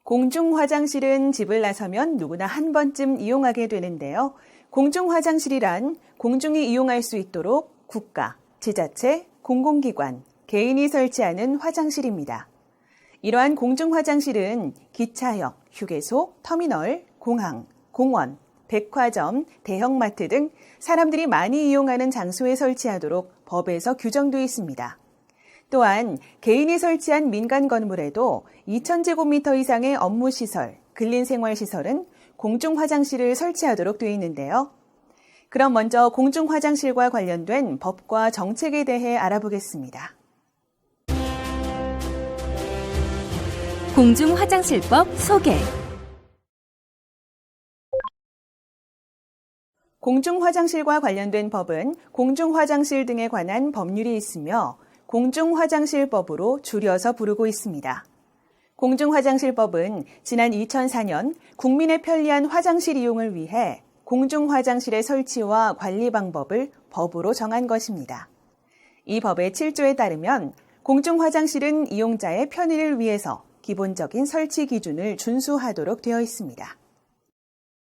공중 화장실은 집을 나서면 누구나 한 번쯤 이용하게 되는데요. 공중 화장실이란 공중이 이용할 수 있도록 국가, 지자체, 공공기관, 개인이 설치하는 화장실입니다. 이러한 공중 화장실은 기차역, 휴게소, 터미널, 공항, 공원, 백화점, 대형마트 등 사람들이 많이 이용하는 장소에 설치하도록 법에서 규정되어 있습니다. 또한 개인이 설치한 민간 건물에도 2,000제곱미터 이상의 업무시설, 근린생활시설은 공중화장실을 설치하도록 되어 있는데요. 그럼 먼저 공중화장실과 관련된 법과 정책에 대해 알아보겠습니다. 공중화장실법 소개. 공중화장실과 관련된 법은 공중화장실 등에 관한 법률이 있으며 공중화장실법으로 줄여서 부르고 있습니다. 공중화장실법은 지난 2004년 국민의 편리한 화장실 이용을 위해 공중화장실의 설치와 관리 방법을 법으로 정한 것입니다. 이 법의 7조에 따르면 공중화장실은 이용자의 편의를 위해서 기본적인 설치 기준을 준수하도록 되어 있습니다.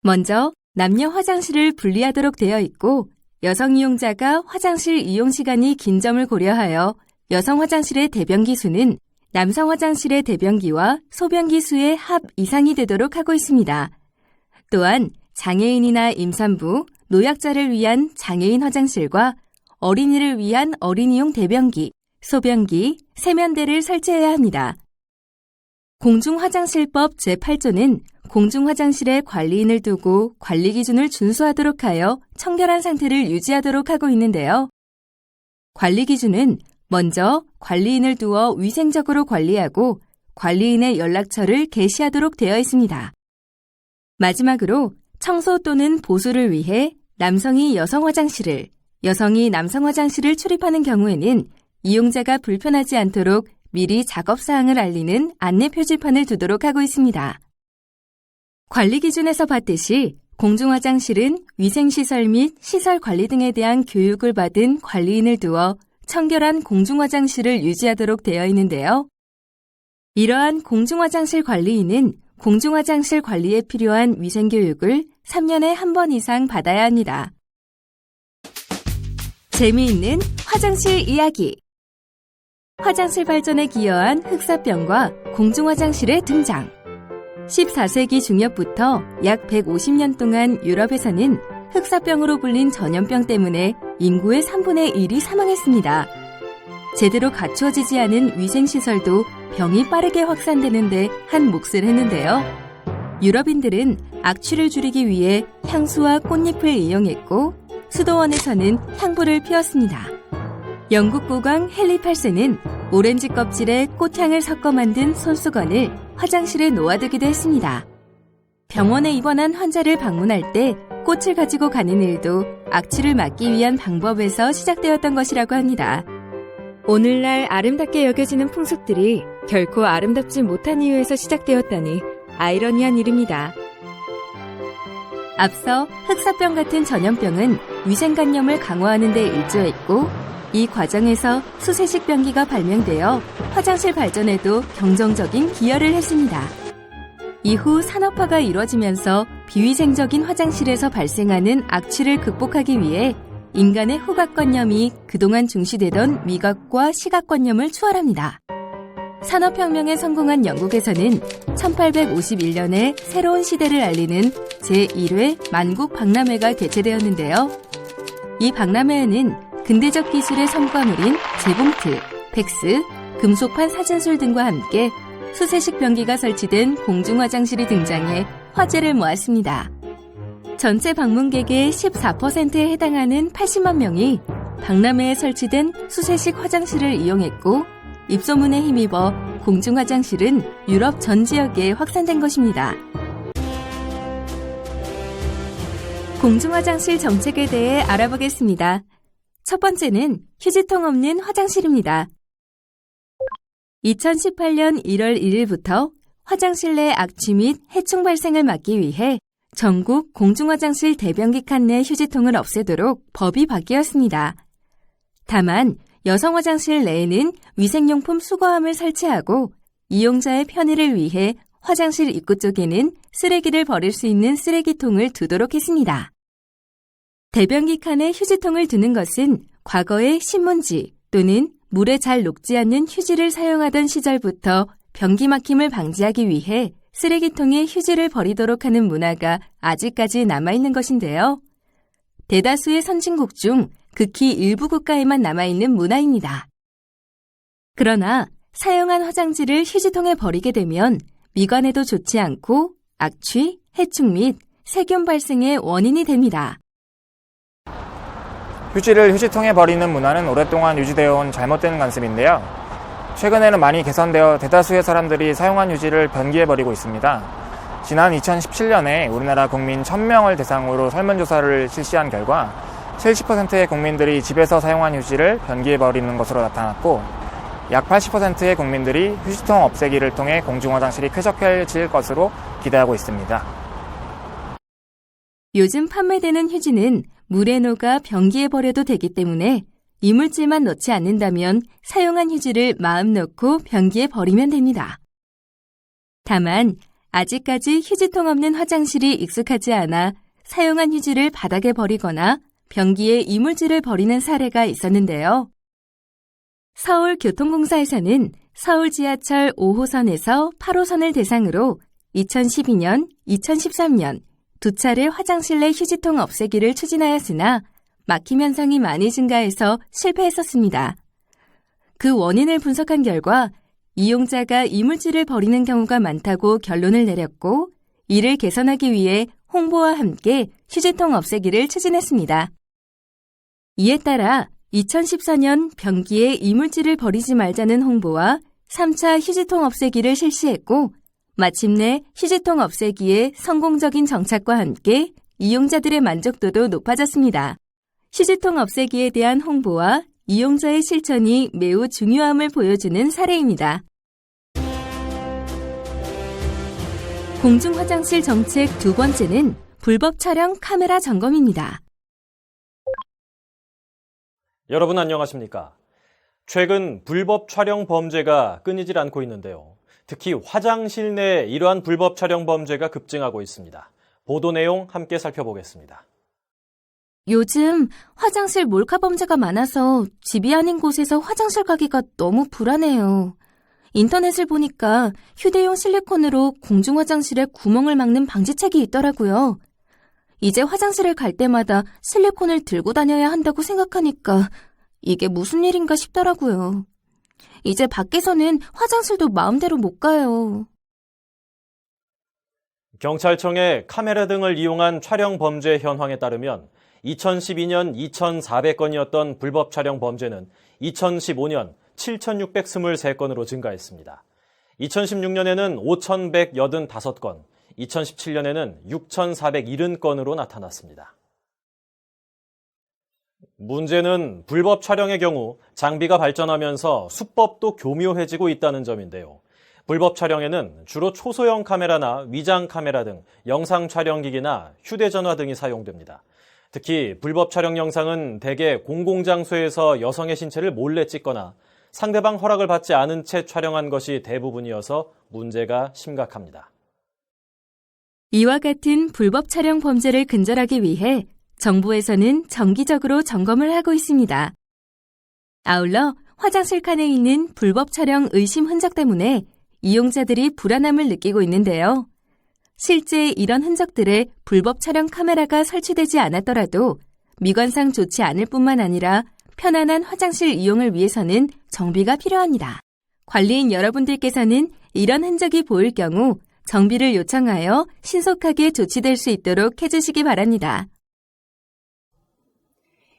먼저 남녀 화장실을 분리하도록 되어 있고 여성 이용자가 화장실 이용 시간이 긴 점을 고려하여 여성 화장실의 대변기 수는 남성 화장실의 대변기와 소변기 수의 합 이상이 되도록 하고 있습니다. 또한 장애인이나 임산부, 노약자를 위한 장애인 화장실과 어린이를 위한 어린이용 대변기, 소변기, 세면대를 설치해야 합니다. 공중화장실법 제8조는 공중화장실에 관리인을 두고 관리 기준을 준수하도록 하여 청결한 상태를 유지하도록 하고 있는데요. 관리 기준은 먼저 관리인을 두어 위생적으로 관리하고 관리인의 연락처를 게시하도록 되어 있습니다. 마지막으로 청소 또는 보수를 위해 남성이 여성 화장실을, 여성이 남성 화장실을 출입하는 경우에는 이용자가 불편하지 않도록 미리 작업사항을 알리는 안내 표지판을 두도록 하고 있습니다. 관리 기준에서 봤듯이 공중화장실은 위생시설 및 시설 관리 등에 대한 교육을 받은 관리인을 두어 청결한 공중화장실을 유지하도록 되어 있는데요. 이러한 공중화장실 관리인은 공중화장실 관리에 필요한 위생교육을 3년에 한 번 이상 받아야 합니다. 재미있는 화장실 이야기. 화장실 발전에 기여한 흑사병과 공중화장실의 등장. 14세기 중엽부터 약 150년 동안 유럽에서는 흑사병으로 불린 전염병 때문에 인구의 3분의 1이 사망했습니다. 제대로 갖추어지지 않은 위생시설도 병이 빠르게 확산되는데 한 몫을 했는데요. 유럽인들은 악취를 줄이기 위해 향수와 꽃잎을 이용했고 수도원에서는 향불을 피웠습니다. 영국 국왕 헨리 8세는 오렌지 껍질에 꽃향을 섞어 만든 손수건을 화장실에 놓아두기도 했습니다. 병원에 입원한 환자를 방문할 때 꽃을 가지고 가는 일도 악취를 막기 위한 방법에서 시작되었던 것이라고 합니다. 오늘날 아름답게 여겨지는 풍습들이 결코 아름답지 못한 이유에서 시작되었다니 아이러니한 일입니다. 앞서 흑사병 같은 전염병은 위생관념을 강화하는 데 일조했고 이 과정에서 수세식 변기가 발명되어 화장실 발전에도 경정적인 기여를 했습니다. 이후 산업화가 이루어지면서 비위생적인 화장실에서 발생하는 악취를 극복하기 위해 인간의 후각관념이 그동안 중시되던 미각과 시각관념을 추월합니다. 산업혁명에 성공한 영국에서는 1851년에 새로운 시대를 알리는 제1회 만국박람회가 개최되었는데요. 이 박람회에는 근대적 기술의 성과물인 재봉틀, 팩스, 금속판 사진술 등과 함께 수세식 변기가 설치된 공중화장실이 등장해 화제를 모았습니다. 전체 방문객의 14%에 해당하는 80만 명이 박람회에 설치된 수세식 화장실을 이용했고 입소문에 힘입어 공중화장실은 유럽 전 지역에 확산된 것입니다. 공중화장실 정책에 대해 알아보겠습니다. 첫 번째는 휴지통 없는 화장실입니다. 2018년 1월 1일부터 화장실 내 악취 및 해충 발생을 막기 위해 전국 공중화장실 대변기 칸 내 휴지통을 없애도록 법이 바뀌었습니다. 다만 여성 화장실 내에는 위생용품 수거함을 설치하고 이용자의 편의를 위해 화장실 입구 쪽에는 쓰레기를 버릴 수 있는 쓰레기통을 두도록 했습니다. 대변기 칸에 휴지통을 두는 것은 과거에 신문지 또는 물에 잘 녹지 않는 휴지를 사용하던 시절부터 변기 막힘을 방지하기 위해 쓰레기통에 휴지를 버리도록 하는 문화가 아직까지 남아있는 것인데요. 대다수의 선진국 중 극히 일부 국가에만 남아있는 문화입니다. 그러나 사용한 화장지를 휴지통에 버리게 되면 미관에도 좋지 않고 악취, 해충 및 세균 발생의 원인이 됩니다. 휴지를 휴지통에 버리는 문화는 오랫동안 유지되어 온 잘못된 관습인데요. 최근에는 많이 개선되어 대다수의 사람들이 사용한 휴지를 변기에 버리고 있습니다. 지난 2017년에 우리나라 국민 1000명을 대상으로 설문조사를 실시한 결과 70%의 국민들이 집에서 사용한 휴지를 변기에 버리는 것으로 나타났고 약 80%의 국민들이 휴지통 없애기를 통해 공중화장실이 쾌적해질 것으로 기대하고 있습니다. 요즘 판매되는 휴지는 물에 녹아 변기에 버려도 되기 때문에 이물질만 넣지 않는다면 사용한 휴지를 마음 놓고 변기에 버리면 됩니다. 다만 아직까지 휴지통 없는 화장실이 익숙하지 않아 사용한 휴지를 바닥에 버리거나 변기에 이물질을 버리는 사례가 있었는데요. 서울교통공사에서는 서울 지하철 5호선에서 8호선을 대상으로 2012년, 2013년 두 차례 화장실 내 휴지통 없애기를 추진하였으나 막힘 현상이 많이 증가해서 실패했었습니다. 그 원인을 분석한 결과 이용자가 이물질을 버리는 경우가 많다고 결론을 내렸고 이를 개선하기 위해 홍보와 함께 휴지통 없애기를 추진했습니다. 이에 따라 2014년 변기에 이물질을 버리지 말자는 홍보와 3차 휴지통 없애기를 실시했고 마침내 휴지통 없애기의 성공적인 정착과 함께 이용자들의 만족도도 높아졌습니다. 휴지통 없애기에 대한 홍보와 이용자의 실천이 매우 중요함을 보여주는 사례입니다. 공중화장실 정책 두 번째는 불법 촬영 카메라 점검입니다. 여러분 안녕하십니까? 최근 불법 촬영 범죄가 끊이질 않고 있는데요. 특히 화장실 내 이러한 불법 촬영 범죄가 급증하고 있습니다. 보도 내용 함께 살펴보겠습니다. 요즘 화장실 몰카 범죄가 많아서 집이 아닌 곳에서 화장실 가기가 너무 불안해요. 인터넷을 보니까 휴대용 실리콘으로 공중화장실에 구멍을 막는 방지책이 있더라고요. 이제 화장실을 갈 때마다 실리콘을 들고 다녀야 한다고 생각하니까 이게 무슨 일인가 싶더라고요. 이제 밖에서는 화장실도 마음대로 못 가요. 경찰청의 카메라 등을 이용한 촬영 범죄 현황에 따르면 2012년 2,400건이었던 불법 촬영 범죄는 2015년 7,623건으로 증가했습니다. 2016년에는 5,185건, 2017년에는 6,470건으로 나타났습니다. 문제는 불법 촬영의 경우 장비가 발전하면서 수법도 교묘해지고 있다는 점인데요. 불법 촬영에는 주로 초소형 카메라나 위장 카메라 등 영상 촬영기기나 휴대전화 등이 사용됩니다. 특히 불법 촬영 영상은 대개 공공장소에서 여성의 신체를 몰래 찍거나 상대방 허락을 받지 않은 채 촬영한 것이 대부분이어서 문제가 심각합니다. 이와 같은 불법 촬영 범죄를 근절하기 위해 정부에서는 정기적으로 점검을 하고 있습니다. 아울러 화장실 칸에 있는 불법 촬영 의심 흔적 때문에 이용자들이 불안함을 느끼고 있는데요. 실제 이런 흔적들에 불법 촬영 카메라가 설치되지 않았더라도 미관상 좋지 않을 뿐만 아니라 편안한 화장실 이용을 위해서는 정비가 필요합니다. 관리인 여러분들께서는 이런 흔적이 보일 경우 정비를 요청하여 신속하게 조치될 수 있도록 해주시기 바랍니다.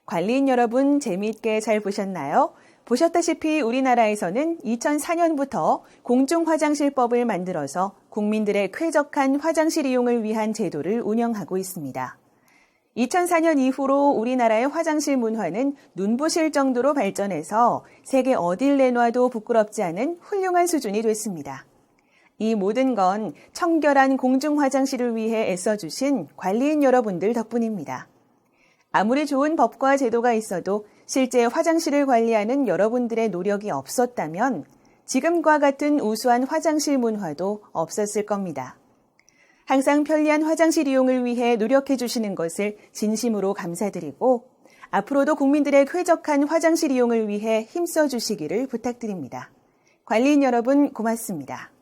관리인 여러분 재미있게 잘 보셨나요? 보셨다시피 우리나라에서는 2004년부터 공중화장실법을 만들어서 국민들의 쾌적한 화장실 이용을 위한 제도를 운영하고 있습니다. 2004년 이후로 우리나라의 화장실 문화는 눈부실 정도로 발전해서 세계 어딜 내놔도 부끄럽지 않은 훌륭한 수준이 됐습니다. 이 모든 건 청결한 공중화장실을 위해 애써주신 관리인 여러분들 덕분입니다. 아무리 좋은 법과 제도가 있어도 실제 화장실을 관리하는 여러분들의 노력이 없었다면 지금과 같은 우수한 화장실 문화도 없었을 겁니다. 항상 편리한 화장실 이용을 위해 노력해 주시는 것을 진심으로 감사드리고 앞으로도 국민들의 쾌적한 화장실 이용을 위해 힘써 주시기를 부탁드립니다. 관리인 여러분 고맙습니다.